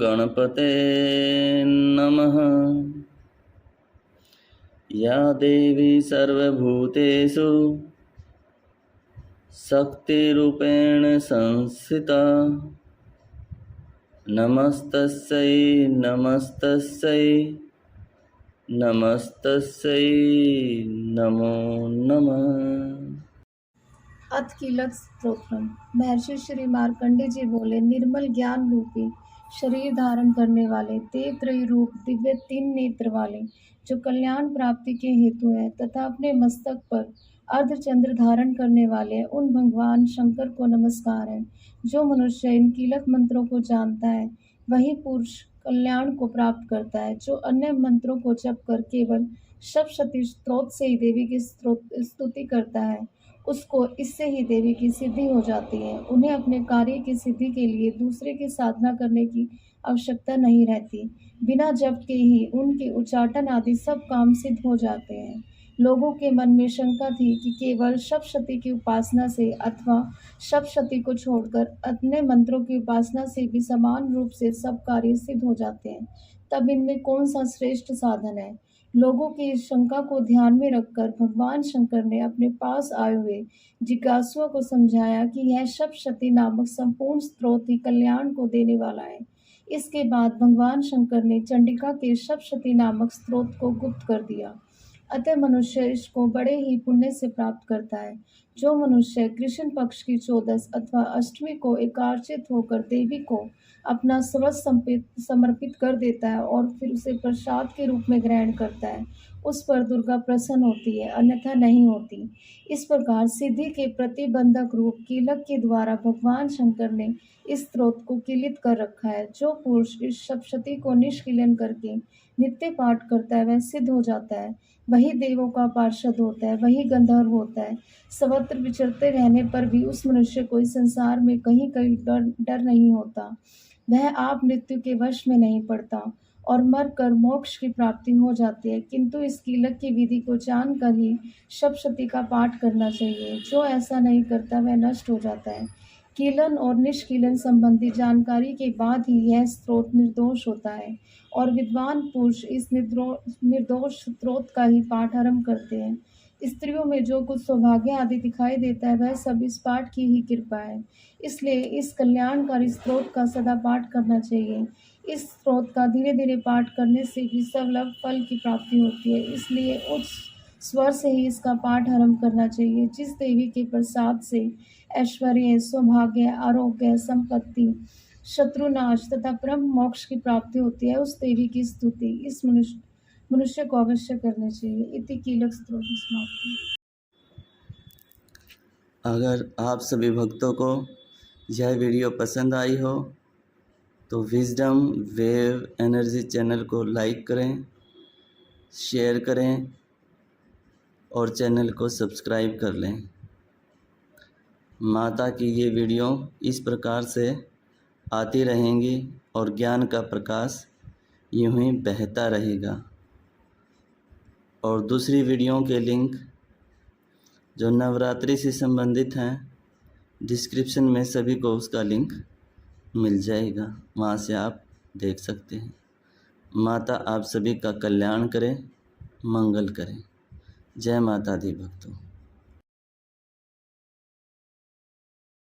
गणपते नमः। या देवी सर्वभूतेषु शक्तिरूपेण संस्थिता नमस्तस्यै नमस्तस्यै नमस्तस्यै नमो नमः। अथ कीलक स्तोत्रम। महर्षि श्री मार्कंडेय जी बोले, निर्मल ज्ञान रूपी शरीर धारण करने वाले, देवत्रयी रूप दिव्य 3 नेत्र वाले, जो कल्याण प्राप्ति के हेतु है तथा अपने मस्तक पर अर्धचंद्र धारण करने वाले, उन भगवान शंकर को नमस्कार है। जो मनुष्य इन कीलक मंत्रों को जानता है वही पुरुष कल्याण को प्राप्त करता है। जो अन्य मंत्रों को जप कर केवल सप्तशती स्तोत्र से ही देवी की स्तुति करता है, उसको इससे ही देवी की सिद्धि हो जाती है। उन्हें अपने कार्य की सिद्धि के लिए दूसरे की साधना करने की आवश्यकता नहीं रहती। बिना जप के ही उनके उच्चाटन आदि सब काम सिद्ध हो जाते हैं। लोगों के मन में शंका थी कि केवल सप्तशती की उपासना से अथवा सप्तशती को छोड़कर अन्य मंत्रों की उपासना से भी समान रूप से सब कार्य सिद्ध हो जाते हैं। तब इनमें कौन सा श्रेष्ठ साधन है? लोगों की इस शंका को ध्यान में रखकर भगवान शंकर ने अपने पास आए हुए जिज्ञासुओं को समझाया कि यह सप्तशती नामक संपूर्ण स्तोत्र ही कल्याण को देने वाला है। इसके बाद भगवान शंकर ने चंडिका के सप्तशती नामक स्तोत्र को गुप्त कर दिया। अतः मनुष्य इसको बड़े ही पुण्य से प्राप्त करता है। जो मनुष्य कृष्ण पक्ष की 14 अथवा अष्टमी को एकार्चित होकर देवी को अपना सर्वस्व समर्पित कर देता है और फिर उसे प्रसाद के रूप में ग्रहण करता है, उस पर दुर्गा प्रसन्न होती है, अन्यथा नहीं होती। इस प्रकार सिद्धि के प्रतिबंधक रूप कीलक के द्वारा भगवान शंकर ने इस स्त्रोत को कीलित कर रखा है। जो पुरुष इस सप्तशती को निष्कीलन करके नित्य पाठ करता है वह सिद्ध हो जाता है, वही देवों का पार्षद होता है, वही गंधर्व होता है। सर्वत्र विचरते रहने पर भी उस मनुष्य को इस संसार में कहीं कहीं डर नहीं होता। वह आप मृत्यु के वश में नहीं पड़ता और मर कर मोक्ष की प्राप्ति हो जाती है। किंतु इस कीलक की विधि को जानकर ही सप्तशती का पाठ करना चाहिए। जो ऐसा नहीं करता वह नष्ट हो जाता है। कीलन और निष्कीलन संबंधी जानकारी के बाद ही यह स्त्रोत निर्दोष होता है और विद्वान पुरुष इस निर्दोष स्त्रोत का ही पाठ आरंभ करते हैं। स्त्रियों में जो कुछ सौभाग्य आदि दिखाई देता है वह सब इस पाठ की ही कृपा है। इसलिए इस कल्याणकारी स्त्रोत का सदा पाठ करना चाहिए। इस स्त्रोत का धीरे धीरे पाठ करने से भी सर्वलभ फल की प्राप्ति होती है। इसलिए उच्च स्वर से ही इसका पाठ आरंभ करना चाहिए। जिस देवी के प्रसाद से ऐश्वर्य, सौभाग्य, आरोग्य, संपत्ति, शत्रुनाश तथा ब्रह्म मोक्ष की प्राप्ति होती है, उस देवी की स्तुति इस मनुष्य को अवश्य करनी चाहिए। इति कीलक स्तोत्र समाप्ति। अगर आप सभी भक्तों को यह वीडियो पसंद आई हो तो विजडम वेव एनर्जी चैनल को लाइक करें, शेयर करें और चैनल को सब्सक्राइब कर लें। माता की ये वीडियो इस प्रकार से आती रहेंगी और ज्ञान का प्रकाश यूं ही बहता रहेगा। और दूसरी वीडियो के लिंक जो नवरात्रि से संबंधित हैं, डिस्क्रिप्शन में सभी को उसका लिंक मिल जाएगा, वहाँ से आप देख सकते हैं। माता आप सभी का कल्याण करें, मंगल करें। जय माता दी भक्तों।